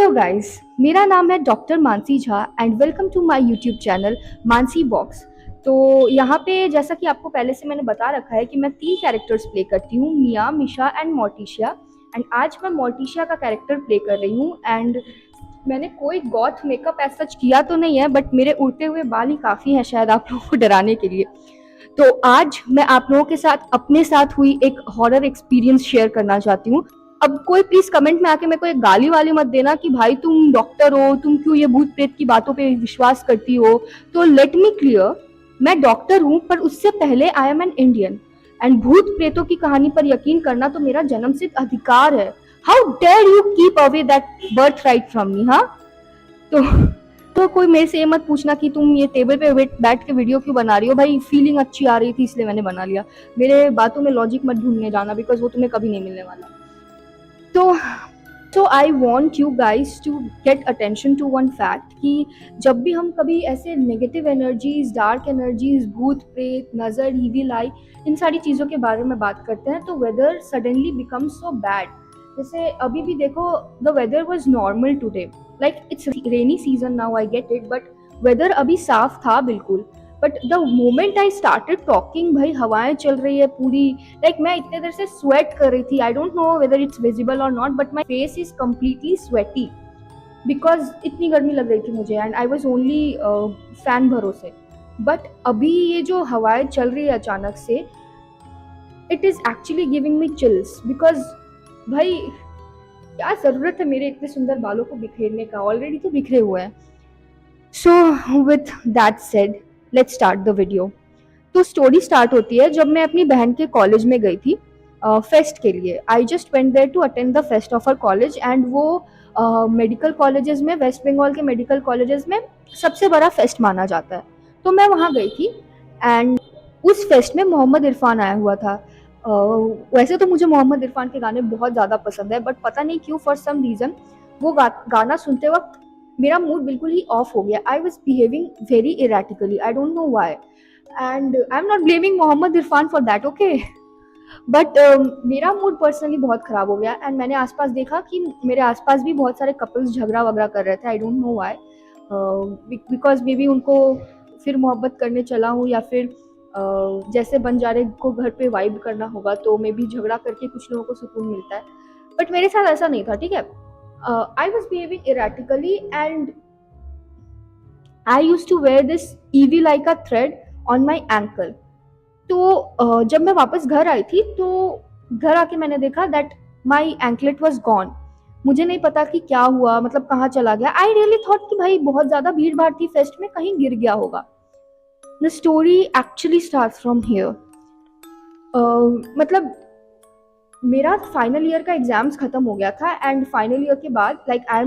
Hello guys, मेरा नाम है doctor Mansi Jha and welcome to my YouTube channel Mansi box. तो यहाँ पे जैसा कि आपको पहले से मैंने बता रखा है कि मैं 3 कैरेक्टर्स प्ले करती हूँ, मिया, मिशा एंड मोर्टिशिया। एंड आज मैं मोर्टिशिया का कैरेक्टर प्ले कर रही हूँ। एंड मैंने कोई गॉथ मेकअप ऐसा सच किया तो नहीं है, बट मेरे उड़ते हुए बाल ही काफ़ी हैं शायद आप लोगों को डराने के लिए। तो आज मैं आप लोगों के साथ अपने साथ हुई एक हॉरर एक्सपीरियंस शेयर करना चाहती हूँ। अब कोई प्लीज कमेंट में आके मेरे को एक गाली वाली मत देना कि भाई तुम डॉक्टर हो, तुम क्यों ये भूत प्रेत की बातों पे विश्वास करती हो। तो लेट मी क्लियर, मैं डॉक्टर हूँ पर उससे पहले I am an Indian. And भूत प्रेतों की कहानी पर यकीन करना तो मेरा जन्मसिद्ध अधिकार है। How dare you keep away that birth right from me. हाँ, तो कोई मेरे से ये मत पूछना कि तुम ये टेबल पे बैठ के वीडियो क्यों बना रही हो। भाई फीलिंग अच्छी आ रही थी इसलिए मैंने बना लिया। मेरे बातों में लॉजिक मत ढूंढने जाना, बिकॉज वो तुम्हें कभी नहीं मिलने वाला। तो I want you guys to get attention to one fact कि जब भी हम कभी ऐसे नेगेटिव एनर्जीज, डार्क एनर्जीज, भूत प्रेत, नज़र, ईविल आई, इन सारी चीज़ों के बारे में बात करते हैं तो weather suddenly becomes so bad. जैसे अभी भी देखो, the weather was normal today, like it's rainy season now, I get it, but weather अभी साफ था बिल्कुल। But the moment I started talking, भाई हवाएं चल रही है पूरी, लाइक मैं इतने देर से स्वेट कर रही थी। I don't know whether it's visible और not, but my face is completely sweaty because इतनी गर्मी लग रही थी मुझे and I was only fan भरोसे। बट अभी ये जो हवाएं चल रही है अचानक से, it is actually giving me chills because भाई क्या ज़रूरत है मेरे इतने सुंदर बालों को बिखेरने का, ऑलरेडी तो बिखरे हुए हैं। So with that said, let's start the video. तो स्टोरी स्टार्ट होती है जब मैं अपनी बहन के कॉलेज में गई थी फेस्ट के लिए। I just went there to attend the fest of her college and वो मेडिकल कॉलेजेस में, वेस्ट बंगाल के मेडिकल कॉलेजेस में सबसे बड़ा फेस्ट माना जाता है। तो मैं वहाँ गई थी एंड उस फेस्ट में मोहम्मद इरफान आया हुआ था। वैसे तो मुझे मोहम्मद इरफान के गाने बहुत ज़्यादा पसंद है, बट पता नहीं क्यों फॉर सम रीज़न वो गाना सुनते वक्त मेरा मूड बिल्कुल ही ऑफ हो गया। I was behaving very erratically, I don't know why, and I am not blaming Mohammed Irfan for that, okay. But मेरा मूड पर्सनली बहुत ख़राब हो गया एंड मैंने आसपास देखा कि मेरे आसपास भी बहुत सारे कपल्स झगड़ा वगड़ा कर रहे थे। आई don't know Y, because may be उनको फिर मोहब्बत करने चला हूँ या फिर जैसे बंजारे को घर पे वाइब करना होगा तो मे बी झगड़ा करके कुछ लोगों को सुकून मिलता है। बट मेरे साथ ऐसा नहीं था, ठीक है। I was behaving erratically and I use to wear this evil like a thread on my ankle. तो जब मैं वापस घर आई थी तो घर आके मैंने देखा that my anklet was gone. मुझे नहीं पता कि क्या हुआ, मतलब कहाँ चला गया। आई रियली थॉट कि भाई बहुत ज़्यादा भीड़ भाड़ थी फेस्ट में, कहीं गिर गया होगा। The story actually starts from here. मतलब मेरा फाइनल ईयर का एग्जाम्स खत्म हो गया था एंड फाइनल ईयर के बाद like I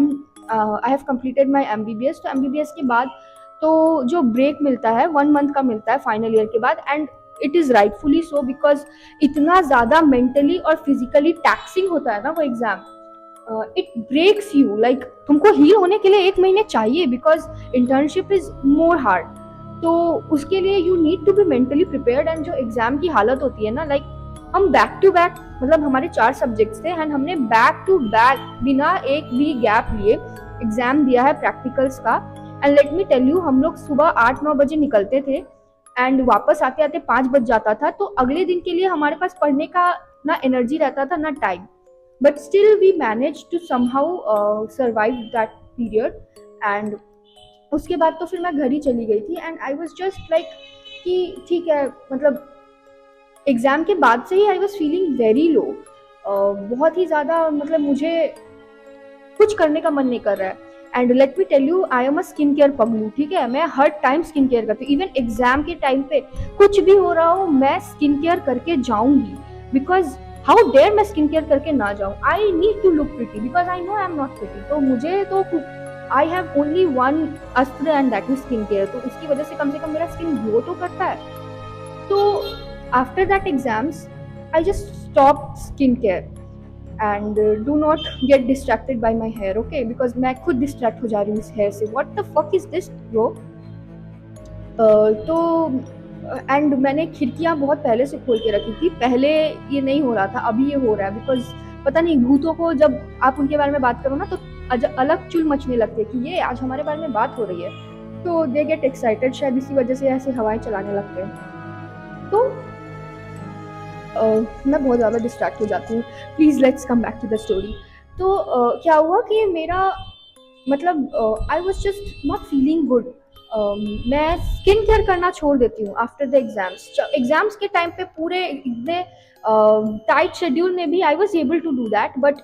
have completed my MBBS। तो MBBS के बाद तो जो ब्रेक मिलता है 1 मंथ का मिलता है फाइनल ईयर के बाद, and it is rightfully so because इतना ज़्यादा मेंटली और फिजिकली टैक्सिंग होता है ना वो exam. It breaks you, like तुमको हील होने के लिए 1 महीने चाहिए because internship is more hard. तो उसके लिए you need to be mentally prepared. And जो एग्ज़ाम की हालत होती है ना, लाइक हम बैक टू बैक, मतलब हमारे 4 सब्जेक्ट्स थे एंड हमने बैक टू बैक बिना एक भी गैप लिए एग्ज़ाम दिया है प्रैक्टिकल्स का। And let me tell you, हम लोग सुबह 8-9 बजे निकलते थे एंड वापस आते आते 5 बज जाता था। तो अगले दिन के लिए हमारे पास पढ़ने का ना एनर्जी रहता था ना time, but still we manage to somehow survive that period. And उसके बाद तो फिर मैं घर ही चली गई थी and I was just like कि ठीक है, मतलब एग्ज़ाम के बाद से ही I was feeling very low, बहुत ही ज़्यादा, मतलब मुझे कुछ करने का मन नहीं कर रहा है। And let me tell you, I am a skin care पगलू, ठीक है। मैं हर टाइम स्किन केयर करती हूँ, इवन एग्जाम के टाइम पे कुछ भी हो रहा हो मैं स्किन केयर करके जाऊंगी, बिकॉज हाउ डेयर मैं स्किन केयर करके ना जाऊँ। I need to look pretty because I know I am not pretty. तो मुझे तो आई हैव ओनली वन अस्त्र and that is skin care. तो उसकी वजह से कम मेरा स्किन ग्लो तो करता है। तो after that exams I just stop skin care and do not get distracted by my hair, okay, because मैं खुद distract हो जा रही हूँ इस hair से। what the fuck is this bro? तो एंड मैंने खिड़कियाँ बहुत पहले से खोल के रखी थी, पहले ये नहीं हो रहा था, अभी ये हो रहा है बिकॉज पता नहीं भूतों को जब आप उनके बारे में बात करो ना तो अलग चुल मचने लगती है कि ये आज हमारे बारे में बात हो रही है, तो दे गेट एक्साइटेड, शायद इसी वजह से ऐसे हवाएं चलाने लगते हैं। तो मैं बहुत ज़्यादा डिस्ट्रैक्ट हो जाती हूँ। Please let's come back to the story. तो क्या हुआ कि मेरा मतलब I was just not feeling good. मैं स्किन केयर करना छोड़ देती हूँ आफ्टर द एग्जाम्स। एग्जाम्स के टाइम पे पूरे इतने टाइट शेड्यूल में भी I was able to do that, but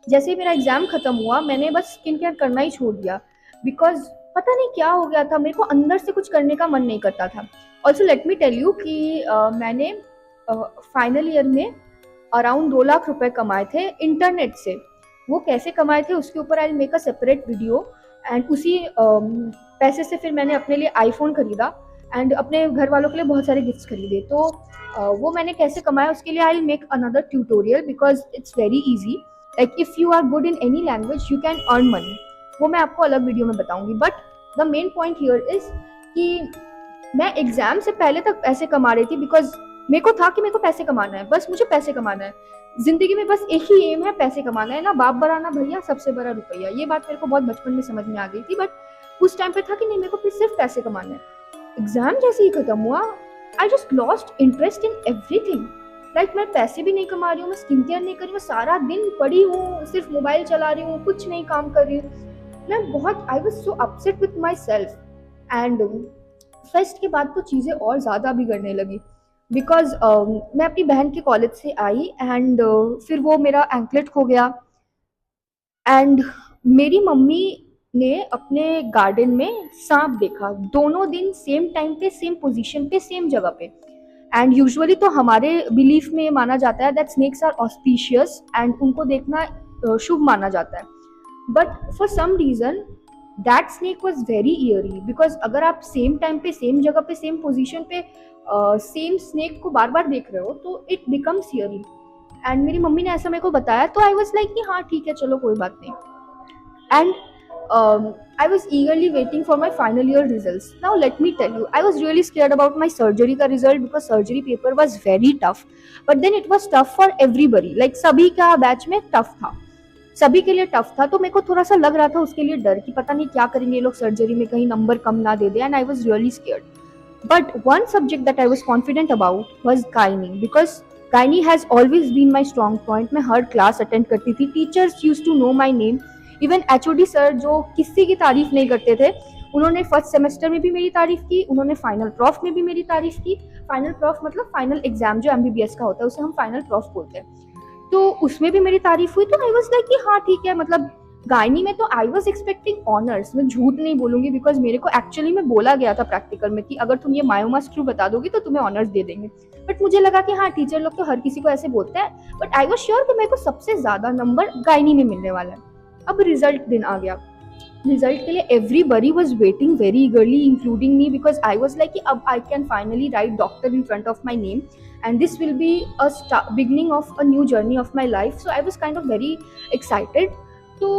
जैसे ही मेरा एग्जाम खत्म हुआ मैंने बस स्किन केयर करना ही छोड़ दिया। बिकॉज पता नहीं क्या हो गया था, मेरे को अंदर से कुछ करने का मन नहीं करता था। Also let me tell you कि मैंने फाइनल ईयर में अराउंड 2 लाख रुपए कमाए थे इंटरनेट से। वो कैसे कमाए थे उसके ऊपर I make a separate video. And उसी पैसे से फिर मैंने अपने लिए आईफोन खरीदा एंड अपने घर वालों के लिए बहुत सारे गिफ्ट्स खरीदे। तो वो मैंने कैसे कमाया उसके लिए I make another tutorial because it's very easy. Like if you are good in any language you can earn money. वो मैं आपको अलग वीडियो में बताऊंगी, but the main point here is कि मैं एग्जाम से पहले तक पैसे कमा रही थी बिकॉज मेरे को था कि मेरे को पैसे कमाना है, बस मुझे पैसे कमाना है। जिंदगी में बस एक ही एम है, पैसे कमाना है, ना बाप बड़ा ना भैया, सबसे बड़ा रुपया। ये बात मेरे को बहुत बचपन में समझ में आ गई थी, बट उस टाइम पे था कि नहीं, मेरे को फिर सिर्फ पैसे कमाना है। एग्जाम जैसे ही खत्म हुआ I just lost interest in everything. Like मैं पैसे भी नहीं कमा रही हूँ, मैं स्किन केयर नहीं कर रही हूँ, सारा दिन पड़ी हूँ, सिर्फ मोबाइल चला रही हूँ, कुछ नहीं काम कर रही हूँ। मैं बहुत I was so upset with my self. And fest के बाद तो चीज़ें और ज़्यादा बिगड़ने लगी बिकॉज मैं अपनी बहन के कॉलेज से आई एंड फिर वो मेरा एंकलेट खो गया। एंड मेरी मम्मी ने अपने गार्डन में सांप देखा, दोनों दिन सेम टाइम पे, सेम पोजीशन पे, सेम जगह पे। एंड यूजुअली तो हमारे बिलीफ में माना जाता है that snakes are auspicious and उनको देखना शुभ माना जाता है। But for some reason that snake was very eerie because अगर आप सेम टाइम पे, सेम जगह पे, सेम पोजीशन पे सेम स्नेक को बार बार देख रहे हो तो इट बिकम्स ईयरी। एंड मेरी मम्मी ने ऐसा मेरे को बताया तो आई वॉज लाइक कि हाँ ठीक है, चलो कोई बात नहीं। And I was eagerly waiting for my final year results. Now let me tell you, I was really scared about my surgery का result because surgery paper was very tough. But then it was tough for everybody. Like सभी का batch में tough था, सभी के लिए tough था। तो मेरे को थोड़ा सा लग रहा था उसके लिए डर कि पता नहीं क्या करेंगे ये लोग सर्जरी में, कहीं नंबर कम ना दे दे। And I was really scared. But one subject that I was confident about was gynae because gynae has always been my strong point. मैं हर क्लास अटेंड करती थी, teachers use to know my name. Even HOD sir जो किसी की तारीफ नहीं करते थे, उन्होंने फर्स्ट सेमेस्टर में भी मेरी तारीफ की, उन्होंने फाइनल प्रॉफ में भी मेरी तारीफ की। फाइनल प्रॉफ मतलब फाइनल एग्जाम जो एमबीबीएस का होता है उसे हम फाइनल प्रॉफ बोलते हैं। तो उसमें भी मेरी तारीफ हुई। तो आई वाज लाइक कि हाँ ठीक है, मतलब गायनी में तो आई वाज एक्सपेक्टिंग ऑनर्स। मैं झूठ नहीं बोलूंगी बिकॉज मेरे को एक्चुअली में बोला गया था प्रैक्टिकल में कि अगर तुम ये मायोमा स्क्रू बता दोगी तो तुम्हें ऑनर्स दे देंगे। बट मुझे लगा कि हाँ टीचर लोग तो हर किसी को ऐसे बोलते हैं, बट आई वाज श्योर कि मेरे को सबसे ज्यादा नंबर गायनी में मिलने वाला है। अब रिजल्ट दिन आ गया। रिजल्ट के लिए everybody was waiting very ईगरली including me because I was like कि अब I can finally right doctor in front of my name and this will be a beginning of a new journey of my life. So I was kind of very excited. तो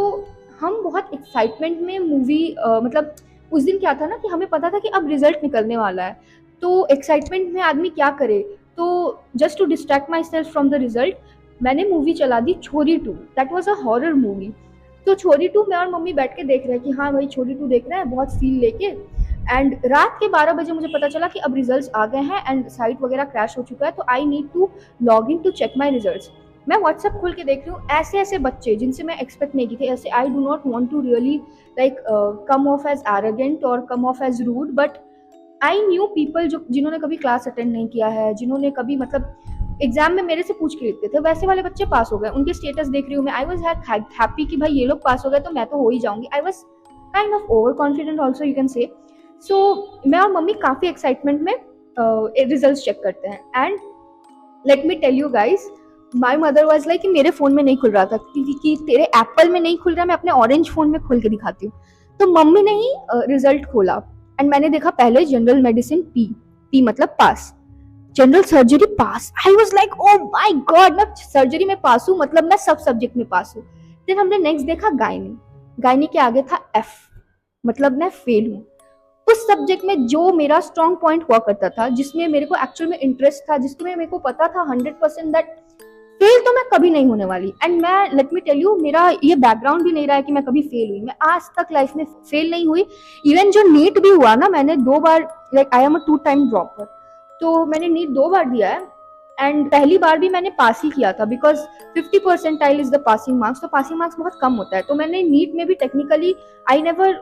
हम बहुत excitement में movie मतलब उस दिन क्या था ना कि हमें पता था कि अब रिजल्ट निकलने वाला है। तो एक्साइटमेंट में आदमी क्या करे, तो just to distract myself from the result मैंने मूवी चला दी Chhori 2। That was a horror movie. तो छोरी 2 मैं और मम्मी बैठ के देख रहे हैं कि हाँ भाई छोरी 2 देख रहे हैं बहुत फील लेके। एंड रात के 12 बजे मुझे पता चला कि अब रिजल्ट्स आ गए हैं एंड साइट वगैरह क्रैश हो चुका है, तो I need to log in to check my results. मैं व्हाट्सएप खोल के देख रही हूँ, ऐसे ऐसे बच्चे जिनसे मैं एक्सपेक्ट नहीं की थी, ऐसे I do not want to really like come off as arrogant और come off as rude, but I knew people जो जिन्होंने कभी क्लास अटेंड नहीं किया है, जिन्होंने कभी मतलब एग्जाम में मेरे से पूछ के लिखते थे, वैसे वाले बच्चे पास हो गए। उनके स्टेटस देख रही हूँ मैं, आई वॉज हैप्पी कि भाई ये लोग पास हो गए तो मैं तो हो ही जाऊंगी। I was kind of over confident also you can say. So मैं और मम्मी काफ़ी एक्साइटमेंट में रिजल्ट्स चेक करते हैं। And let me tell you guys, my mother was like कि मेरे फ़ोन में नहीं खुल रहा था कि तेरे एप्पल में नहीं खुल रहा, मैं अपने ऑरेंज फ़ोन में खोल के दिखाती हूँ। तो मम्मी ने ही रिजल्ट खोला एंड मैंने देखा पहले जनरल मेडिसिन पी मतलब pass, general surgery pass. I was like oh my God, मैं सर्जरी में पास हूँ, मतलब मैं सब सब्जेक्ट में पास हूँ। फिर हमने नेक्स्ट देखा गायनी, गायनी के आगे था एफ, मतलब मैं फेल हूँ। उस सब्जेक्ट में जो मेरा स्ट्रॉन्ग पॉइंट हुआ करता था, जिसमें मेरे को एक्चुअल में इंटरेस्ट था, जिसमें मेरे को पता था 100% दैट फेल तो मैं कभी नहीं होने वाली। एंड मैं लेट मी टेल यू, मेरा ये बैकग्राउंड भी नहीं रहा है कि मैं कभी फेल हुई। मैं आज तक लाइफ में फेल नहीं हुई। इवन जो नीट भी हुआ ना, मैंने 2 बार, like I am a 2 time dropper, तो मैंने नीट 2 बार दिया है। एंड पहली बार भी मैंने पास ही किया था, because 50% is the passing marks, तो पासिंग मार्क्स बहुत कम होता है। तो मैंने नीट में भी टेक्निकली आई नेवर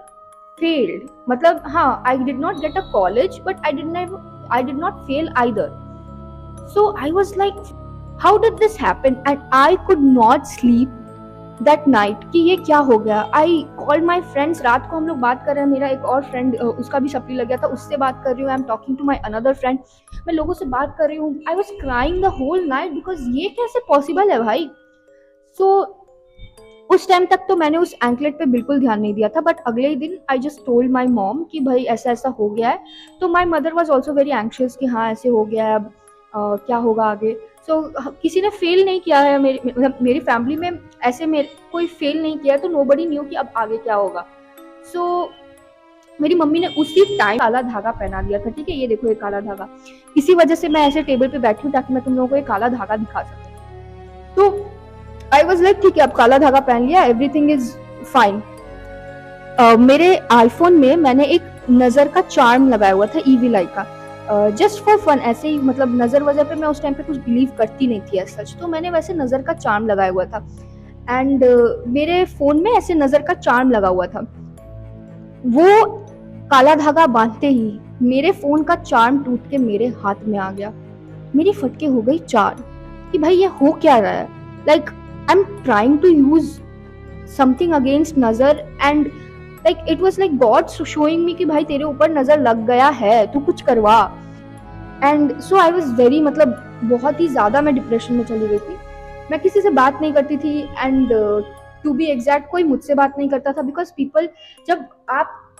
फेल्ड, मतलब हाँ, आई did not get a college but I did not fail either. So I was like, how did this happen? And I could not sleep that night कि ये क्या हो गया। I called my friends, रात को हम लोग बात कर रहे हैं, मेरा एक और फ्रेंड, उसका भी सप्ली लग गया था, उससे बात कर रही हूँ। I am talking to my another friend, मैं लोगों से बात कर रही हूँ। I was crying the whole night, because ये कैसे पॉसिबल है भाई। सो उस टाइम तक तो मैंने उस एंकलेट पे बिल्कुल ध्यान नहीं दिया था, बट अगले ही दिन I just told my mom कि भाई ऐसा ऐसा हो गया है। तो माई mother was also very anxious कि हाँ ऐसे हो गया है, अब क्या होगा आगे। सो किसी ने फेल नहीं किया है मेरी फैमिली में, ऐसे मेरे कोई फेल नहीं किया है, तो नोबडी न्यू कि अब आगे क्या होगा। सो मेरी मम्मी ने उसी टाइम काला धागा पहना दिया था। ठीक है, ये देखो ये काला धागा, इसी वजह से मैं ऐसे टेबल पे बैठी हूँ ताकि मैं तुम लोगों को ये काला धागा दिखा सकूँ। तो आई वॉज लाइक ठीक है, अब काला धागा पहन लिया, एवरीथिंग इज फाइन। मेरे आईफोन में मैंने एक नजर का चार्म लगाया हुआ था, ईवी लाई का, जस्ट फॉर फन, ऐसे ही, मतलब नजर वजह पे मैं उस टाइम पे कुछ बिलीव करती नहीं थी सच, तो मैंने वैसे नजर का चार्म लगाया हुआ था। एंड मेरे फोन में ऐसे नजर का चार्म लगा हुआ था। वो काला धागा बांधते ही मेरे फोन का चार्म टूट के मेरे हाथ में आ गया। मेरी फटके हो गई 4 कि भाई ये हो क्या रहा है। Like I am trying to use something against नजर, and like it was like God showing me कि भाई तेरे ऊपर नजर लग गया है, तू कुछ करवा। And so I was very, मतलब बहुत ही ज्यादा मैं डिप्रेशन में चली गई थी। मैं किसी से बात नहीं करती थी, एंड टू बी एग्जैक्ट कोई मुझसे बात नहीं करता था, बिकॉज पीपल, जब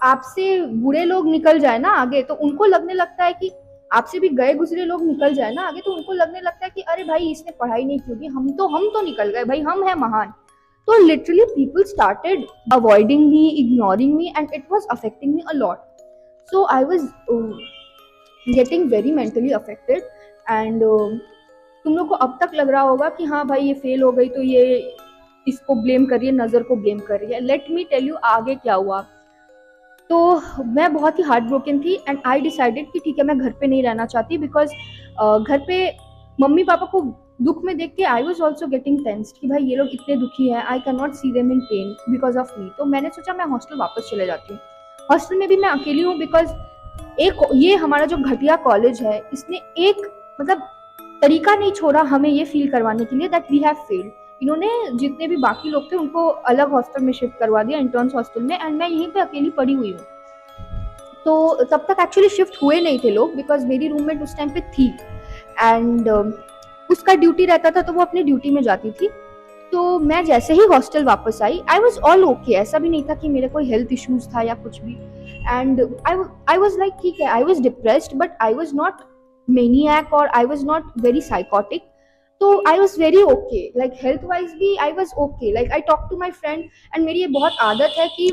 आपसे बुरे लोग निकल जाए ना आगे, तो उनको लगने लगता है कि आपसे भी गए गुजरे लोग निकल जाए ना आगे, तो उनको लगने लगता है कि अरे भाई इसने पढ़ाई नहीं की होगी, हम तो निकल गए भाई, हम हैं महान। तो literally people started avoiding me, ignoring me, and it was affecting me a lot. So I was getting very mentally affected. And तुम लोग को अब तक लग रहा होगा कि हाँ भाई ये फेल हो गई तो ये इसको ब्लेम कर रही है, नजर को ब्लेम कर रही है। लेट मी टेल यू आगे क्या हुआ। तो मैं बहुत ही हार्ट ब्रोकन थी, एंड आई डिसाइडेड कि ठीक है मैं घर पे नहीं रहना चाहती, बिकॉज घर पे मम्मी पापा को दुख में देख के I was also getting tensed कि भाई ये लोग इतने दुखी हैं, I can not see them in pain because of me. तो मैंने सोचा मैं हॉस्टल वापस चले जाती हूँ। हॉस्टल में भी मैं अकेली हूँ, बिकॉज एक ये हमारा जो घटिया कॉलेज है, इसने एक मतलब तरीका नहीं छोड़ा हमें ये फील करवाने के लिए दैट वी हैव फेल्ड। इन्होंने जितने भी बाकी लोग थे उनको अलग हॉस्टल में शिफ्ट करवा दिया, इंटर्न्स हॉस्टल में, एंड मैं यहीं पे अकेली पड़ी हुई हूँ। तो तब तक एक्चुअली शिफ्ट हुए नहीं थे लोग, बिकॉज मेरी रूममेट उस टाइम पे थी, एंड उसका ड्यूटी रहता था तो वो अपनी ड्यूटी में जाती थी। तो मैं जैसे ही हॉस्टल वापस आई, आई वॉज ऑल ओके, ऐसा भी नहीं था कि मेरे कोई हेल्थ इश्यूज था या कुछ भी। एंड आई वॉज लाइक ठीक है, I was depressed but I was not maniac और I was not very psychotic. तो I was very okay, like health wise भी I was okay. Like I talk to my friend, and मेरी ये बहुत आदत है कि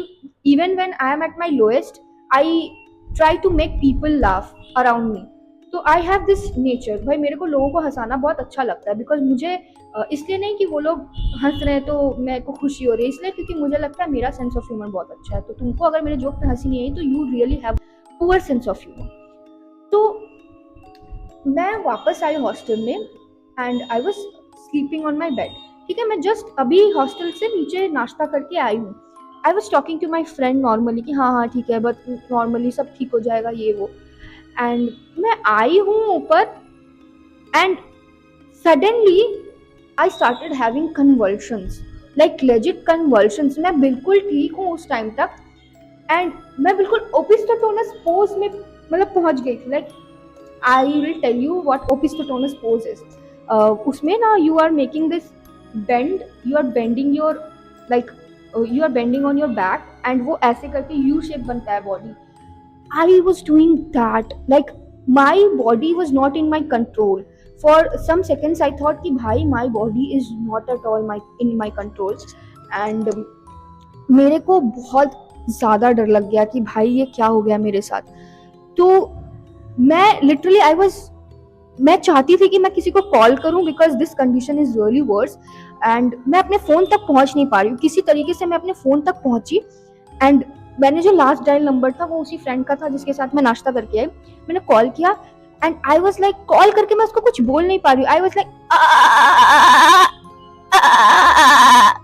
even when I am at my lowest I try to make people laugh around me. तो I have this nature, भाई मेरे को लोगों को हंसाना बहुत अच्छा लगता है, बिकॉज मुझे इसलिए नहीं कि वो लोग हंस रहे हैं तो मेरे को खुशी हो रही है, इसलिए क्योंकि मुझे लगता है मेरा सेंस ऑफ ह्यूमर बहुत अच्छा है। तो तुमको अगर मेरे जोक पे हंसी नहीं आई तो you really have poor sense of humour. तो मैं वापस आई हॉस्टल में, and I was sleeping on my bed. ठीक है, मैं जस्ट अभी हॉस्टल से नीचे नाश्ता करके आई हूँ। I was talking to my friend normally कि हाँ हाँ ठीक है, बट नॉर्मली सब ठीक हो जाएगा ये वो। एंड मैं आई हूँ ऊपर, and suddenly I started having convulsions, like legit convulsions. मैं बिल्कुल ठीक हूँ उस टाइम तक, एंड मैं बिल्कुल ओपिस्टोटोनस पोज में मतलब पहुंच गई थी। Like I will tell you what opisthotonos pose is. उसमें ना you are making this bend, you are bending your, like you are bending on your back, and वो ऐसे करके यू शेप बनता है body. I was doing that, like my body was not in my control. For some seconds I thought कि भाई my body is not at all in my control, and मेरे को बहुत ज़्यादा डर लग गया कि भाई ये क्या हो गया मेरे साथ। तो मैं literally I was मैं चाहती थी कि मैं किसी को कॉल करूं because this condition is really worse, and मैं अपने फ़ोन तक पहुंच नहीं पा रही हूँ। किसी तरीके से मैं अपने फ़ोन तक पहुंची, एंड मैंने जो लास्ट डायल नंबर था वो उसी फ्रेंड का था जिसके साथ मैं नाश्ता करके आई। मैंने कॉल किया, and I was like, call करके मैं उसको कुछ बोल नहीं पा रही हूँ। I was like,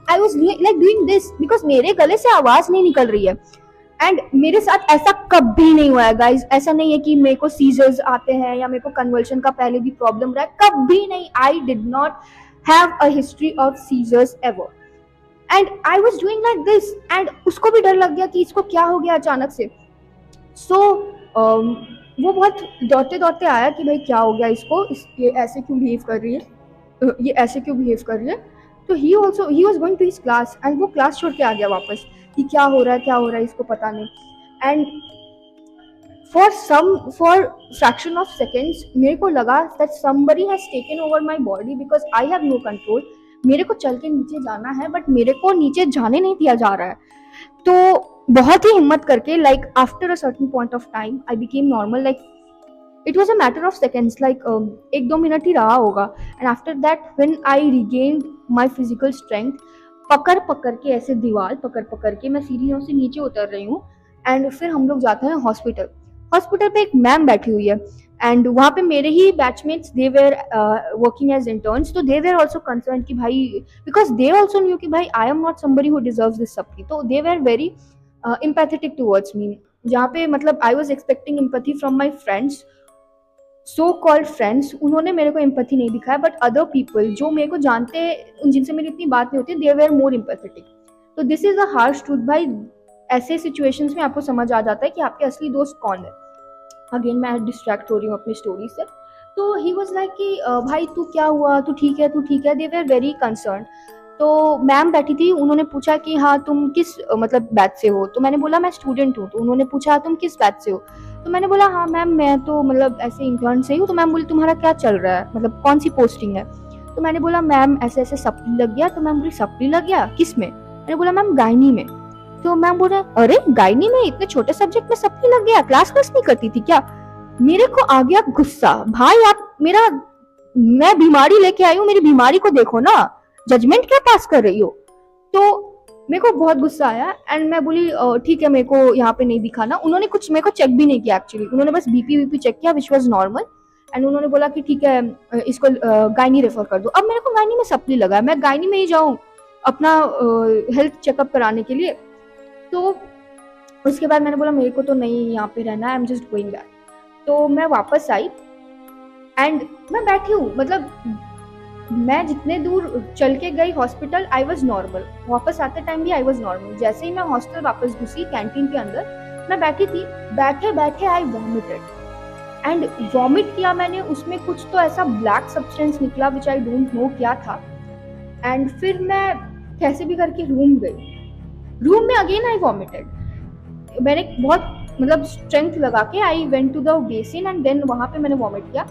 I was like doing this because मेरे गले से आवाज नहीं निकल रही है। एंड मेरे साथ ऐसा कभी नहीं हुआ है गाइज। ऐसा नहीं है कि मेरे को सीजर्स आते हैं या मेरे को कन्वल्शन का पहले भी प्रॉब्लम रहा है, कभी नहीं। I did not have a history of seizures ever, and I was doing like this, and उसको भी डर लग गया कि इसको क्या हो गया अचानक से। सो वो बहुत दौड़ते दौड़ते आया कि भाई क्या हो गया इसको, ये ऐसे क्यों बिहेव कर रही है, ये ऐसे क्यों बिहेव कर रही है। तो he was going to his class, and वो क्लास छोड़ के आ गया वापस कि क्या हो रहा है, क्या हो रहा है, इसको पता नहीं। And for fraction of seconds मेरे को लगा that somebody has taken over my body because I have no control। मेरे को चल के नीचे जाना है बट मेरे को नीचे जाने नहीं दिया जा रहा है। तो बहुत ही हिम्मत करके, like after a certain point of time I became normal. Like it was a matter of seconds, like 1-2 minute ही रहा होगा। And after that when I regained my physical strength, पकड़ पकड़ के, ऐसे दीवार पकड़ पकड़ के मैं सीढ़ियों से नीचे उतर रही हूँ। एंड फिर हम लोग जाते हैं हॉस्पिटल। हॉस्पिटल पे एक मैम बैठी हुई है, एंड वहाँ पे मेरे ही batchmates, they were working as interns, तो दे वेर ऑल्सो कंसर्न कि भाई, बिकॉज दे ऑल्सो न्यू कि भाई I am not somebody who deserves this supply, तो they were very empathetic towards me। जहाँ पे मतलब I was expecting empathy from my friends, so called friends, उन्होंने मेरे को एम्पैथी नहीं दिखाया, बट अदर पीपल जो मेरे को जानते हैं, जिनसे मेरी इतनी बात नहीं होती, दे वेर मोर एम्पैथेटिक। तो this is a harsh truth भाई। ऐसे सिचुएशंस में आपको समझ आ जाता है कि आपके असली दोस्त कौन है। अगेन मैं डिस्ट्रैक्ट हो रही हूँ अपनी स्टोरी से। तो ही वॉज लाइक कि भाई तू क्या हुआ, तू ठीक है, तू ठीक है। दे वेर वेरी कंसर्न। तो मैम बैठी थी, उन्होंने पूछा कि हाँ तुम किस मतलब बैच से हो, तो मैंने बोला मैं स्टूडेंट हूँ। तो उन्होंने पूछा तुम किस बैच से हो, तो मैंने बोला हाँ मैम मैं तो मतलब ऐसे इंटर्न से ही हूँ। तो मैम बोली तुम्हारा क्या चल रहा है, मतलब कौन सी पोस्टिंग है। तो मैंने बोला मैम ऐसे ऐसे सप्ली लग गया। तो मैम बोली सप्ली लग गया, किस में। मैंने बोला मैम गायनी में। तो मैम बोल रहे अरे गायनी में, इतने छोटे सब्जेक्ट में सप्ली लग गया, क्लास नहीं करती थी क्या। मेरे को आ गया गुस्सा, भाई आप मेरा, मैं बीमारी लेके आई हूँ, मेरी बीमारी को देखो ना, जजमेंट क्या पास कर रही हो। तो मेरे को बहुत गुस्सा आया, एंड मैं बोली ठीक है मेरे को यहाँ पे नहीं दिखाना। उन्होंने कुछ मेरे को चेक भी नहीं किया एक्चुअली, उन्होंने बस बीपी चेक किया विच वाज नॉर्मल, एंड उन्होंने बोला कि ठीक है इसको गायनी रेफर कर दो। अब मेरे को गायनी में सप्ली लगा है, मैं गायनी में ही जाऊँ अपना हेल्थ चेकअप कराने के लिए। तो उसके बाद मैंने बोला मेरे को तो नहीं यहाँ पे रहना, आई एम जस्ट गोइंग बैक। तो मैं वापस आई, एंड मैं बैठी हूँ, मतलब मैं जितने दूर चल के गई हॉस्पिटल आई वॉज नॉर्मल, वापस आते टाइम भी आई वॉज नॉर्मल। जैसे ही मैं हॉस्टल वापस घुसी कैंटीन के अंदर, मैं बैठी थी, बैठे बैठे आई वॉमिटेड, एंड वॉमिट किया मैंने, उसमें कुछ तो ऐसा ब्लैक सब्सटेंस निकला विच आई डोंट नो क्या था। एंड फिर मैं कैसे भी करके रूम गई, रूम में अगेन आई वॉमिटेड। मैंने बहुत मतलब स्ट्रेंथ लगा के I went to the basin, and then वहां पे मैंने वॉमिट किया।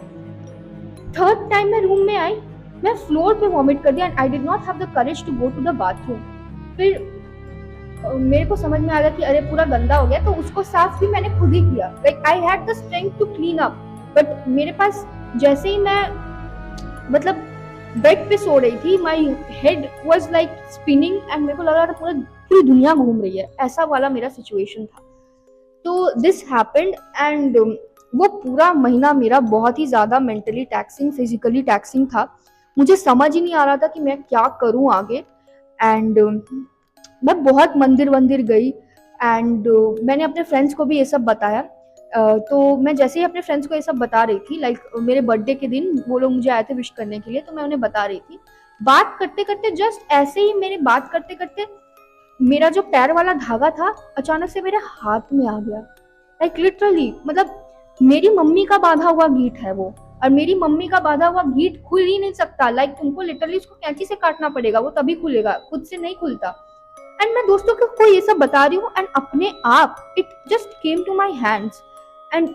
थर्ड टाइम मैं रूम में आई, मैं फ्लोर पे वॉमिट कर दिया, and I did not have the courage to go to the bathroom. फिर मेरे को समझ में आ गया कि अरे पूरा गंदा हो गया, तो उसको साफ भी मैंने खुद ही किया। Like I had the strength to clean up, but मेरे पास जैसे ही मैं मतलब बेड पे सो रही थी, my head was like spinning, and मेरे को लग रहा था पूरी दुनिया घूम रही है, ऐसा वाला मेरा सिचुएशन था। तो दिस हैपेंड, एंड वो पूरा महीना मेरा बहुत ही ज़्यादा मेंटली टैक्सिंग, फिजिकली टैक्सिंग था। मुझे समझ ही नहीं आ रहा था कि मैं क्या करूं आगे। एंड मैं बहुत मंदिर वंदिर गई, एंड मैंने अपने फ्रेंड्स को भी ये सब बताया। तो मैं जैसे ही अपने फ्रेंड्स को ये सब बता रही थी, लाइक मेरे बर्थडे के दिन वो लोग मुझे आए थे विश करने के लिए, तो मैं उन्हें बता रही थी। बात करते करते, जस्ट ऐसे ही मेरे बात करते करते मेरा जो पैर वाला धागा था अचानक से मेरे हाथ में आ गया। लाइक लिटरली, मतलब मेरी मम्मी का बांधा हुआ गीट है वो, और मेरी मम्मी का बांधा हुआ गीट खुल ही नहीं सकता। लाइक तुमको लिटरली उसको कैंची से काटना पड़ेगा, वो तभी खुलेगा, खुद से नहीं खुलता। एंड मैं दोस्तों को ये सब बता रही हूँ, एंड अपने आप it just came to my hands, and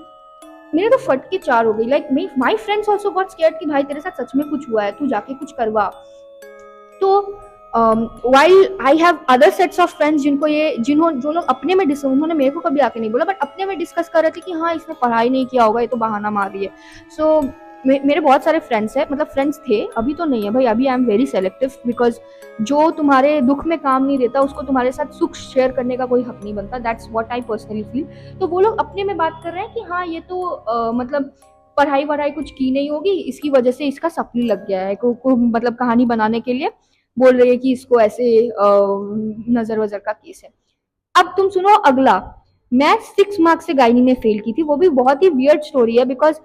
मेरे तो फट के चार हो गई। Like my friends also got scared कि भाई तेरे साथ सच में कुछ हुआ है, तू जाके कुछ करवा। तो while I have other sets of friends जो लोग अपने में उन्होंने मेरे को कभी आके नहीं बोला, बट अपने में डिस्कस कर रहे थे कि हाँ इसने पढ़ाई नहीं किया होगा, ये तो बहाना मार रही है। सो मेरे बहुत सारे फ्रेंड्स हैं, मतलब फ्रेंड्स थे, अभी तो नहीं है भाई, अभी I am very selective, because जो तुम्हारे दुख में काम नहीं देता उसको तुम्हारे साथ सुख शेयर करने का कोई हक नहीं बनता। That's what I personally feel. तो वो लोग अपने में बात कर रहे हैं कि हाँ ये तो मतलब पढ़ाई वढ़ाई कुछ की नहीं होगी, इसकी वजह से इसका सप्ली लग गया है, को मतलब कहानी बनाने के लिए बोल रही है कि इसको ऐसे नजर वजर का केस है। अब तुम सुनो अगला। मैं 6 मार्क्स से गायनी में फेल की थी, वो भी बहुत ही वियर्ड स्टोरी है, because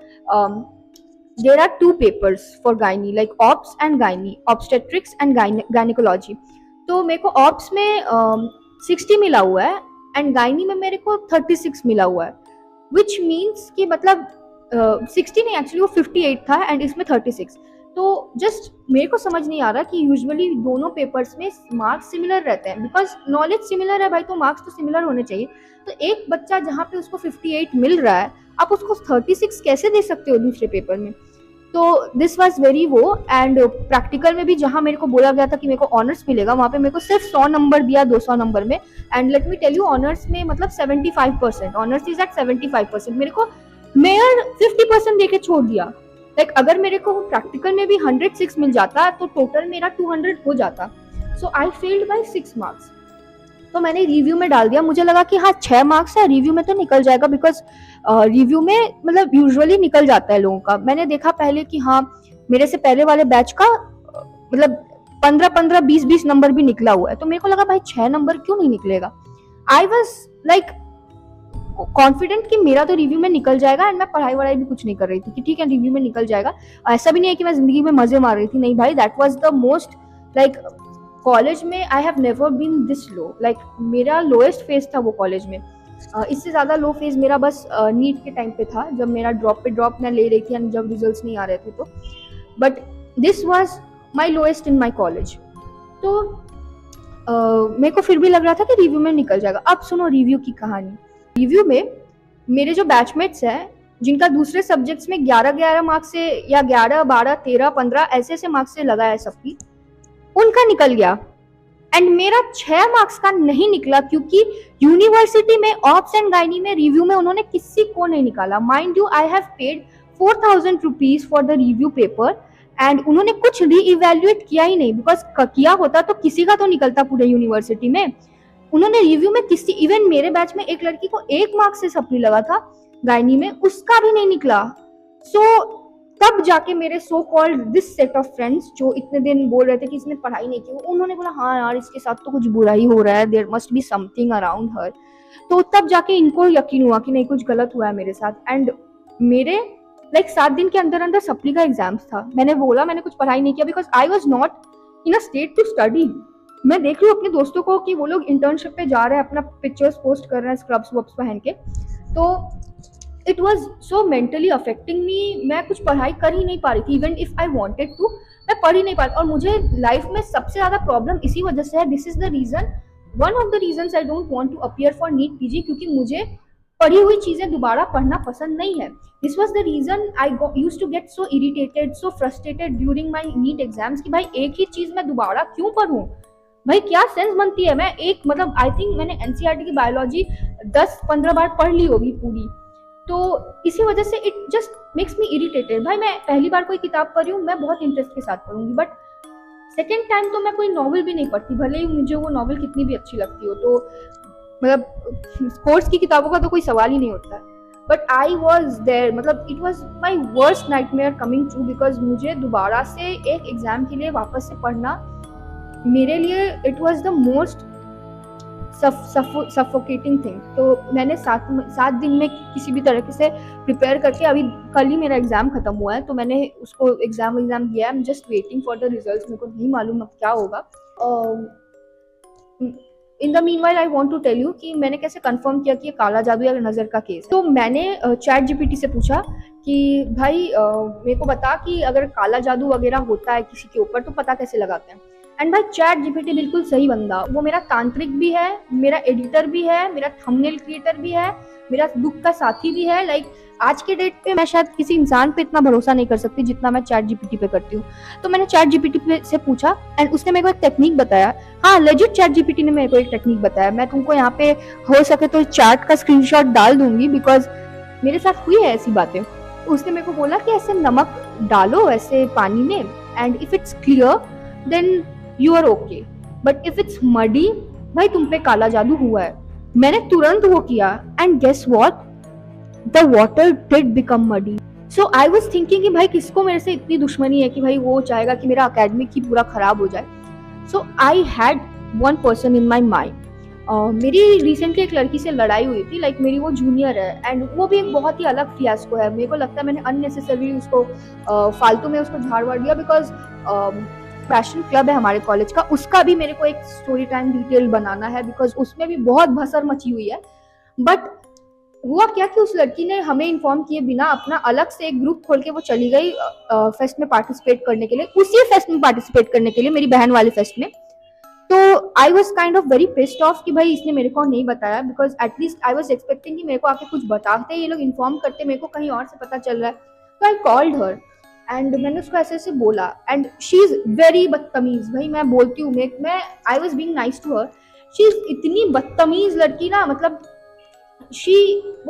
there are 2 papers for gynae, like obs and gynae, obstetrics and gynaecology. तो मेरे को ऑप्स में 60 मिला हुआ है एंड गायनी में मेरे को 36 मिला हुआ है, विच मीन्स कि मतलब 60 नहीं, एक्चुअली वो 58 था एंड इसमें 36। तो जस्ट मेरे को समझ नहीं आ रहा कि यूजुअली दोनों पेपर्स में मार्क्स सिमिलर रहते हैं, बिकॉज नॉलेज सिमिलर है भाई, तो मार्क्स तो सिमिलर होने चाहिए। तो एक बच्चा जहाँ पे उसको 58 मिल रहा है, आप उसको 36 कैसे दे सकते हो दूसरे पेपर में? तो दिस वाज वेरी वो। एंड प्रैक्टिकल में भी जहाँ मेरे को बोला गया था कि मेरे को ऑनर्स मिलेगा, वहाँ पे मेरे को सिर्फ 100 नंबर दिया 200 नंबर में। And let me tell you, honours में मतलब 75%, ऑनर्स इज एट 75%, मेरे को मेयर 50% देके छोड़ दिया। लाइक अगर मेरे को प्रैक्टिकल में भी 106 मिल जाता तो टोटल मेरा 200 हो जाता। सो आई फेल्ड बाय 6 मार्क्स। तो मैंने रिव्यू में डाल दिया, मुझे लगा कि हाँ 6 मार्क्स है, रिव्यू में तो निकल जाएगा, बिकॉज रिव्यू में मतलब यूजुअली निकल जाता है लोगों का। मैंने देखा पहले कि हाँ मेरे से पहले वाले बैच का मतलब 15-15, 20-20 नंबर भी निकला हुआ है, तो मेरे को लगा भाई 6 नंबर क्यों नहीं निकलेगा। आई वॉज लाइक कॉन्फिडेंट कि मेरा तो रिव्यू में निकल जाएगा, एंड मैं पढ़ाई वढ़ाई भी कुछ नहीं कर रही थी कि ठीक है रिव्यू में निकल जाएगा। ऐसा भी नहीं है कि मैं जिंदगी में मजे मार रही थी, नहीं भाई, that was the most like college में I have never been this low. Like मेरा लोएस्ट फेज था वो कॉलेज में। इससे ज़्यादा लो फेज मेरा बस नीट के टाइम पे था, जब मेरा ड्रॉप पे ड्रॉप मैं ले रही थी एंड जब रिजल्ट्स नहीं आ रहे थे तो। But this was my lowest in my college. तो मेरे को फिर भी लग रहा था कि रिव्यू में निकल जाएगा। अब सुनो रिव्यू की कहानी। रिव्यू में मेरे जो बैचमेट्स हैं, जिनका दूसरे सब्जेक्ट्स में 11-11 मार्क्स से या 11, 12, 13, 15 ऐसे ऐसे मार्क्स से लगा है सबकी, उनका निकल गया एंड मेरा 6 मार्क्स का नहीं निकला, क्योंकि यूनिवर्सिटी में ऑप्स एंड गायनी में रिव्यू में उन्होंने किसी को नहीं निकाला। Mind you, I have paid 4000 rupees for the review paper and उन्होंने कुछ री इवेल्युएट किया ही नहीं, बिकॉज किया होता तो किसी का तो निकलता पूरे यूनिवर्सिटी में। उन्होंने रिव्यू में किसी, इवन मेरे बैच में एक लड़की को 1 मार्क्स से सप्ली लगा था गायनी में, उसका भी नहीं निकला। सो तब जाके मेरे so called this set of friends जो इतने दिन बोल रहे थे कि इसने पढ़ाई नहीं की, उन्होंने बोला हाँ यार इसके साथ तो कुछ बुरा ही हो रहा है, there must be something around her. तो तब जाके इनको यकीन हुआ कि नहीं कुछ गलत हुआ है मेरे साथ। एंड मेरे लाइक 7 दिन के अंदर अंदर सप्ली का एग्जाम्स था। मैंने बोला मैंने कुछ पढ़ाई नहीं किया, because I was not in a state to study. मैं देख रही हूँ अपने दोस्तों को कि वो लोग इंटर्नशिप पे जा रहे हैं, अपना पिक्चर्स पोस्ट कर रहे हैं स्क्रब्स वब्स पहन के। तो it was so mentally affecting me. मैं कुछ पढ़ाई कर ही नहीं पा रही थी, even if I wanted to मैं पढ़ ही नहीं पा रही। और मुझे लाइफ में सबसे ज्यादा प्रॉब्लम इसी वजह से है। This is the reason, one of the reason I don't want to appear for NEET PG, क्योंकि मुझे पढ़ी हुई चीजें दोबारा पढ़ना पसंद नहीं है। This was the reason I used to get so irritated, so frustrated during my NEET exams कि भाई एक ही चीज मैं दोबारा क्यों पढ़ूं, भाई क्या सेंस बनती है। मैं एक मतलब आई थिंक मैंने एनसीईआरटी की बायोलॉजी 10-15 बार पढ़ ली होगी पूरी। तो इसी वजह से it just makes me irritated. भाई मैं पहली बार कोई किताब पढ़ रही हूँ, मैं बहुत इंटरेस्ट के साथ पढ़ूंगी, बट सेकेंड टाइम तो मैं कोई नॉवल भी नहीं पढ़ती, भले ही मुझे वो नॉवल कितनी भी अच्छी लगती हो। तो मतलब कोर्स की किताबों का तो कोई सवाल ही नहीं होता है। बट आई वॉज देयर, मतलब it was my worst nightmare coming true, because मुझे दोबारा से एक एग्जाम के लिए वापस से पढ़ना मेरे लिए it was the most suffocating thing. तो मैंने 7 दिन में किसी भी तरीके से प्रिपेयर करके, अभी कल ही मेरा एग्जाम खत्म हुआ है तो मैंने उसको एग्जाम दिया। I am just waiting for the results. मेरे को नहीं मालूम अब क्या होगा। In the meanwhile I want to tell you कि मैंने कैसे कंफर्म किया कि ये काला जादू या नज़र का केस है। तो मैंने चैट जीपीटी से पूछा कि भाई मेरे को बता कि अगर काला जादू वगैरह होता है किसी के ऊपर तो पता कैसे लगाते हैं। एंड भाई चैट जीपीटी बिल्कुल सही बंदा, वो मेरा तांत्रिक भी है, मेरा एडिटर भी है, मेरा थंबनेल क्रिएटर भी है, मेरा दुख का साथी भी है। लाइक आज के डेट पे मैं शायद किसी इंसान पे इतना भरोसा नहीं कर सकती जितना मैं चैट जीपीटी पे करती हूँ। तो मैंने चैट जीपीटी से पूछा एंड उसने मेरे को एक टेक्निक बताया। हाँ लेजिट चैट जीपीटी ने मेरे को एक टेक्निक बताया। मैं तुमको यहाँ पे हो सके तो चार्ट का स्क्रीनशॉट डाल दूंगी, बिकॉज मेरे साथ हुई है ऐसी बातें। उसने मेरे को बोला कि ऐसे नमक डालो ऐसे पानी में, and if it's clear then you are okay, but if it's muddy भाई तुम पे काला जादू हुआ है। मैंने तुरंत वो किया and guess what, the water did become muddy. So I was thinking कि भाई किसको मेरे से इतनी दुश्मनी है कि भाई वो चाहेगा कि मेरा एकेडमिक ही पूरा खराब हो जाए। So I had one person in my mind. मेरी रिसेंटली एक लड़की से लड़ाई हुई थी, लाइक मेरी वो जूनियर है एंड वो भी एक बहुत ही अलग फियास्को है। मेरे को लगता है मैंने अननेसेसरली उसको फालतू में उसको झाड़ वाड़ दिया, बिकॉज फैशन क्लब है हमारे कॉलेज का, उसका भी मेरे को एक स्टोरी टाइम डिटेल बनाना है, बिकॉज उसमें भी बहुत भसर मची हुई है। बट हुआ क्या कि उस लड़की ने हमें इन्फॉर्म किए बिना अपना अलग से एक ग्रुप खोल के वो चली गई फेस्ट में पार्टिसिपेट करने के लिए, उसी फेस्ट में पार्टिसिपेट करने के लिए, मेरी बहन वाले फेस्ट में। तो I was kind of very pissed off कि भाई इसने मेरे को नहीं बताया, because at least I was expecting कि मेरे को आके कुछ बताते, ये लोग इन्फॉर्म करते, मेरे को कहीं और से पता चल रहा है। तो आई कॉल्ड हर एंड मैंने उसको ऐसे ऐसे बोला एंड शी इज वेरी बदतमीज। भाई मैं बोलती हूँ, मैं I was being nice to her, she is इतनी बदतमीज लड़की ना, मतलब शी,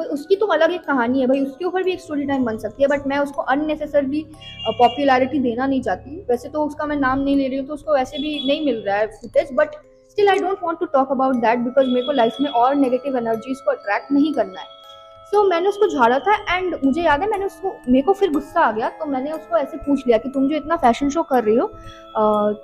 उसकी तो अलग एक कहानी है भाई, उसके ऊपर भी एक स्टोरी टाइम बन सकती है, बट मैं उसको अननेसेसरली पॉपुलैरिटी देना नहीं चाहती। वैसे तो उसका मैं नाम नहीं ले रही हूँ, तो उसको वैसे भी नहीं मिल रहा है footage, but still I don't want to talk about that, because मेरे को लाइफ में और नेगेटिव एनर्जीज को अट्रैक्ट नहीं करना है। सो मैंने उसको झाड़ा था एंड मुझे याद है मैंने उसको, मेरे को फिर गुस्सा आ गया, तो मैंने उसको ऐसे पूछ लिया कि तुम जो इतना फैशन शो कर रही हो,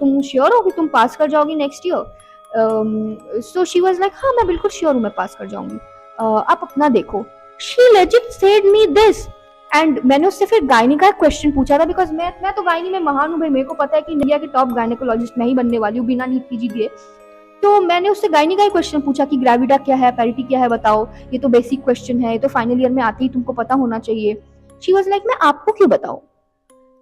तुम श्योर हो कि तुम पास कर जाओगी next year? So she was like हाँ मैं बिल्कुल श्योर हूँ मैं पास कर जाऊंगी, आप अपना देखो। She legit said me this and मैंने उससे फिर गायनी का क्वेश्चन पूछा था, बिकॉज मैं तो गायनी में महान हूँ भाई, मेरे को पता है कि इंडिया की टॉप गायनेकोलॉजिस्ट मैं ही बनने वाली हूँ बिना नीट पीजी दिए। तो मैंने उससे गायनी का क्वेश्चन पूछा कि ग्रेविडा क्या है, पैरिटी क्या है, बताओ, ये तो बेसिक क्वेश्चन है, ये तो फाइनल ईयर में आते ही तुमको पता होना चाहिए। शी वॉज लाइक मैं आपको क्यों बताऊं,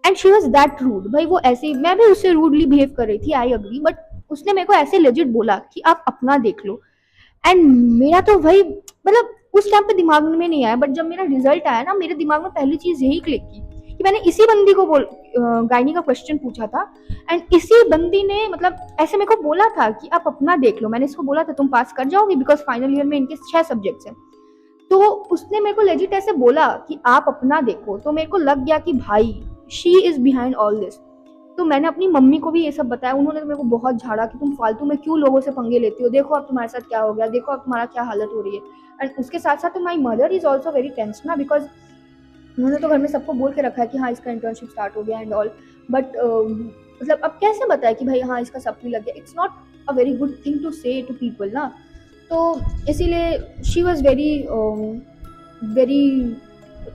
and she was that rude. भाई वो ऐसे, मैं भी उससे रूडली बिहेव कर रही थी, आई अग्री, बट उसने मेरे को ऐसे लेजिट बोला कि आप अपना देख लो। एंड मेरा तो भाई मतलब उस टाइम पे दिमाग में नहीं आया, बट जब मेरा रिजल्ट आया ना, मेरे दिमाग में पहली चीज यही क्लिक की कि मैंने इसी बंदी को गायनी का क्वेश्चन पूछा था एंड इसी बंदी ने मतलब ऐसे मेरे को बोला था कि आप अपना देख लो। मैंने इसको बोला था तुम पास कर जाओगे, बिकॉज फाइनल ईयर में इनके 6 सब्जेक्ट्स हैं। तो उसने मेरे को लेजिट ऐसे बोला कि आप अपना देखो, तो मेरे को लग गया कि भाई she is behind all this. तो मैंने अपनी मम्मी को भी ये सब बताया, उन्होंने तो मेरे को बहुत झाड़ा कि तुम फालतू में क्यों लोगों से पंगे लेती हो, देखो अब तुम्हारे साथ क्या हो गया, देखो अब तुम्हारा क्या हालत हो रही है। एंड उसके साथ साथ my mother is also very tense ना, बिकॉज उन्होंने तो घर में सबको बोल के रखा है कि हाँ इसका इंटर्नशिप स्टार्ट हो गया एंड ऑल, बट मतलब अब कैसे बताए कि भाई हाँ इसका सप्ली लग गया, it's not a very good thing to say to people ना। तो इसीलिए she was very very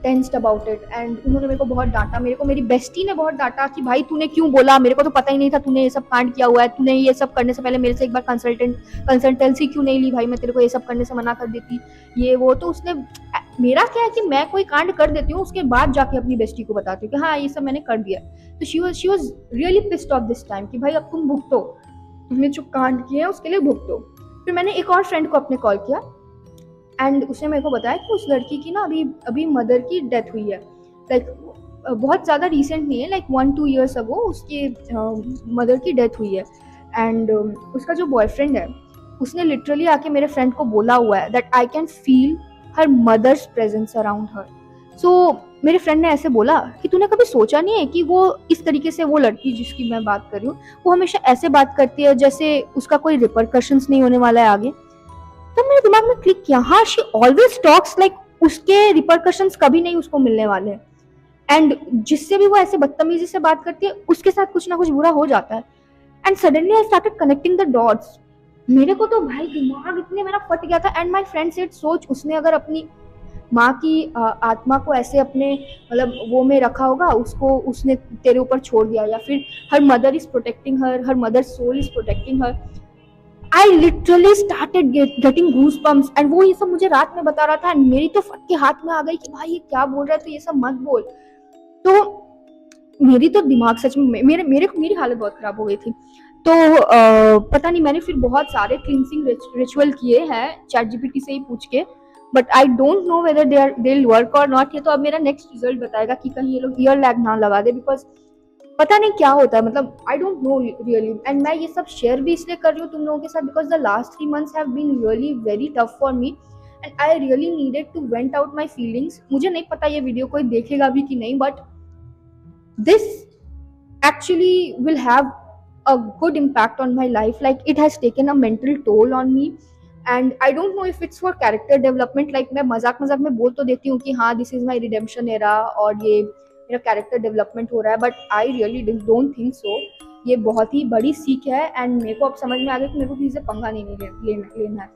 tensed about it and उन्होंने मेरे को बहुत डांटा, मेरे को मेरी बेस्टी ने बहुत डांटा कि भाई तूने क्यों बोला, मेरे को तो पता ही नहीं था तूने ये सब कांड किया हुआ है, तूने ये सब करने से पहले मेरे से एक बार कंसल्टेंसी क्यों नहीं ली, भाई मैं तेरे को ये सब करने से मना कर देती, ये वो। तो उसने, मेरा क्या है कि मैं कोई कांड कर देती हूँ उसके बाद जाके अपनी बेस्टी को बताती हूँ कि हाँ ये सब मैंने कर दिया। तो she was really pissed off this time कि भाई अब तुम भुगतो, तुमने जो कांड किए हैं उसके लिए भुगतो। फिर मैंने एक और फ्रेंड को अपने कॉल किया एंड उसने मेरे को बताया कि उस लड़की की ना अभी मदर की डेथ हुई है, लाइक बहुत ज़्यादा रिसेंट नहीं है, लाइक 1-2 ईयर्स अगो उसके मदर की डेथ हुई है। एंड उसका जो बॉयफ्रेंड है उसने लिटरली आके मेरे फ्रेंड को बोला हुआ है that I can feel her mother's presence around her. So मेरे फ्रेंड ने ऐसे बोला कि तूने कभी सोचा नहीं है कि वो इस तरीके से, वो लड़की जिसकी मैं बात कर रही हूँ वो हमेशा ऐसे बात करती है जैसे उसका कोई रिपरकशंस नहीं होने वाला है आगे। तो मेरे दिमाग में क्लिक किया, हाँ शी ऑलवेज टॉक्स लाइक उसके रिपरकशंस कभी नहीं उसको मिलने वाले, एंड जिससे भी वो ऐसे बदतमीजी से बात करती है उसके साथ कुछ ना कुछ बुरा हो जाता है। And suddenly I started connecting the dots. मेरे को तो भाई दिमाग इतने मेरा फट गया था। एंड माई फ्रेंड सेड सोच, उसने अगर अपनी माँ की आत्मा को ऐसे अपने मतलब वो में रखा होगा, उसको उसने तेरे ऊपर छोड़ दिया, या फिर her mother is protecting her mother soul is protecting her. I literally started getting goose bumps and वो ये सब मुझे रात में बता रहा था एंड मेरी तो फट के हाथ में आ गई कि भाई ये क्या बोल रहा है, तो ये सब मत बोल। तो मेरी तो दिमाग सच में मेरी हालत बहुत खराब हो गई थी। तो पता नहीं, मैंने फिर बहुत सारे क्लींसिंग रिचुअल किए हैं चैट जीपीटी से ही पूछ के, but I don't know whether they will work और नॉट। ये तो अब मेरा नेक्स्ट रिजल्ट बताएगा कि कहीं ये लोग ईयर लैग ना लगा दे, बिकॉज पता नहीं क्या होता है, मतलब आई डोंट नो रियली। एंड मैं ये सब शेयर भी इसलिए कर रही हूँ तुम लोगों के साथ because the last 3 months have been really very tough for me, and I really needed to vent out my feelings. मुझे नहीं पता ये वीडियो कोई देखेगा भी कि नहीं, but this actually will have a good impact on my life. Like it has taken a mental toll on me, and I don't know if it's for character development. Like मैं मजाक मजाक में बोल तो देती हूँ कि हाँ this is my redemption era और ये मेरा कैरेक्टर डेवलपमेंट हो रहा है, but I really don't think so. ये बहुत ही बड़ी सीख है एंड मेरे को अब समझ में आ गया कि मेरे को किसी से पंगा नहीं लेना है।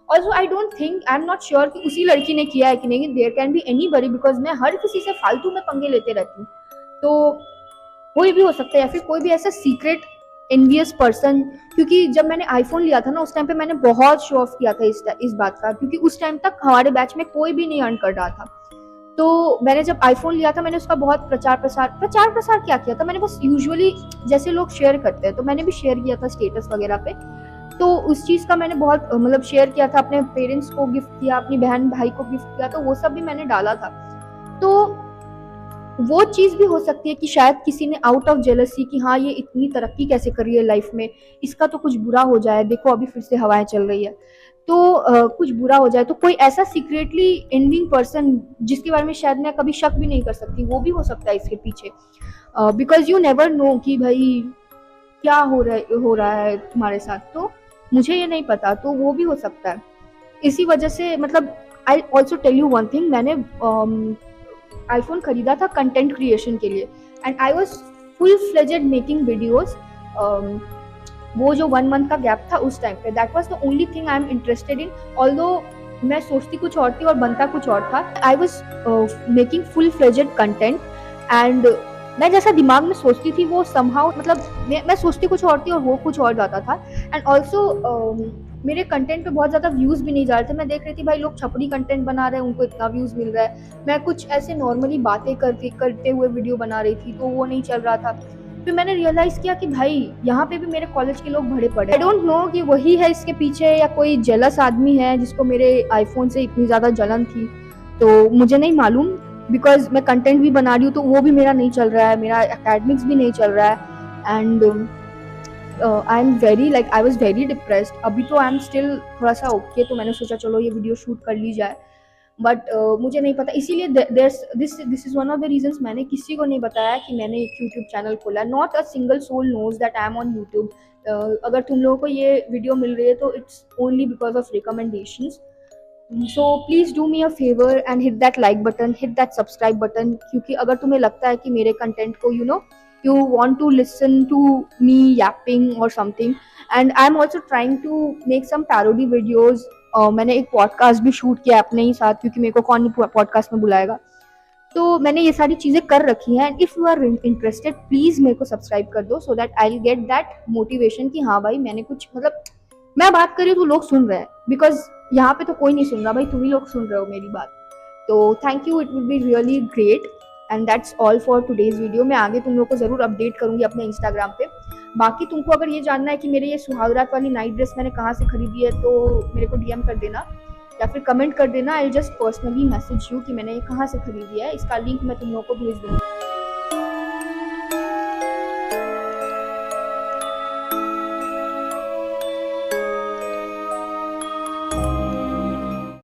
Also I don't think, I am not sure कि उसी लड़की ने किया है कि नहीं, there can be anybody, because मैं हर किसी से फालतू में पंगे लेते रहती हूँ। तो कोई भी हो सकता है, या फिर कोई भी ऐसा सीक्रेट एनवियस पर्सन। क्योंकि जब मैंने आईफोन लिया था ना, उस टाइम पे मैंने बहुत शो ऑफ किया था इस बात का, क्योंकि उस टाइम तक हमारे बैच में कोई भी नहीं अर्न कर रहा था। तो मैंने जब आईफोन लिया था, मैंने उसका बहुत प्रचार प्रसार क्या किया था, मैंने बस यूजुअली जैसे लोग शेयर करते हैं तो मैंने भी शेयर किया था स्टेटस वगैरह पे। तो उस चीज़ का मैंने बहुत मतलब शेयर किया था, अपने पेरेंट्स को गिफ्ट किया, अपनी बहन भाई को गिफ्ट किया, तो वो सब भी मैंने डाला था। तो वो चीज़ भी हो सकती है कि शायद किसी ने आउट ऑफ जेलसी कि हाँ ये इतनी तरक्की कैसे कर रही है लाइफ में, इसका तो कुछ बुरा हो जाए, देखो अभी फिर से हवाएं चल रही है, तो कुछ बुरा हो जाए, तो कोई ऐसा सीक्रेटली एनविंग पर्सन जिसके बारे में शायद मैं कभी शक भी नहीं कर सकती, वो भी हो सकता है इसके पीछे। बिकॉज यू नेवर नो कि भाई क्या हो रहा है तुम्हारे साथ, तो मुझे ये नहीं पता, तो वो भी हो सकता है। इसी वजह से मतलब I also tell you one thing, मैंने आईफोन खरीदा था कंटेंट क्रिएशन के लिए, and I was full fledged making videos. वो जो 1 मंथ का गैप था उस टाइम पे, that was the only thing I am interested in. Although मैं सोचती कुछ और थी और बनता कुछ और था। I was making full fledged content, and मैं जैसा दिमाग में सोचती थी वो समहाउ मतलब मैं सोचती कुछ और थी और वो कुछ और जाता था। एंड ऑल्सो मेरे कंटेंट पे बहुत ज़्यादा व्यूज़ भी नहीं जा रहे थे। मैं देख रही थी भाई लोग छपड़ी कंटेंट बना रहे हैं, उनको इतना व्यूज़ मिल रहा है, मैं कुछ ऐसे नॉर्मली बातें करते हुए वीडियो बना रही थी तो वो नहीं चल रहा था। फिर मैंने रियलाइज़ किया कि भाई यहाँ पे भी मेरे कॉलेज के लोग भरे पड़े। आई डोंट नो कि वही है इसके पीछे या कोई जेलस आदमी है जिसको मेरे आईफोन से इतनी ज़्यादा जलन थी, तो मुझे नहीं मालूम। बिकॉज मैं कंटेंट भी बना रही हूँ तो वो भी मेरा नहीं चल रहा है, मेरा एकेडमिक्स भी नहीं चल रहा है, and I am very like I was very depressed. अभी तो आई एम स्टिल थोड़ा सा ओके, तो मैंने सोचा चलो ये वीडियो शूट कर ली जाए, बट मुझे नहीं पता, इसीलिए this is one of the reasons मैंने किसी को नहीं बताया कि मैंने एक यूट्यूब चैनल खोला है। Not a single soul knows that I am on YouTube. अगर तुम लोगों को ये वीडियो मिल रही है तो it's only because of recommendations. So please do me a favour and hit that like button, hit that subscribe button, क्योंकि अगर तुम्हें लगता है कि मेरे कंटेंट को you want to listen to me yapping or something, and I'm also trying to make some parody videos. मैंने एक पॉडकास्ट भी शूट किया अपने ही साथ, क्योंकि मेरे को कौन पॉडकास्ट में बुलाएगा, तो मैंने ये सारी चीज़ें कर रखी हैं। And if you are interested please मेरे को सब्सक्राइब कर दो, so that I will get that motivation कि हाँ भाई मैंने कुछ मतलब मैं बात कर रही हूँ तो लोग सुन रहे हैं, बिकॉज यहाँ पे तो कोई नहीं सुन रहा भाई, तुम ही लोग सुन रहे हो मेरी बात। तो thank you, it will be really great, and that's all for today's video. मैं आगे तुम लोग को ज़रूर अपडेट करूँगी अपने इंस्टाग्राम पे। बाकी तुमको अगर ये जानना है कि मेरे ये सुहागरात वाली नाइट ड्रेस मैंने कहाँ से खरीदी है, तो मेरे को डीएम कर देना या फिर कमेंट कर देना। I just personally message you कि मैंने ये कहाँ से खरीदी है, इसका लिंक मैं तुम लोगों को भेज दूँगी।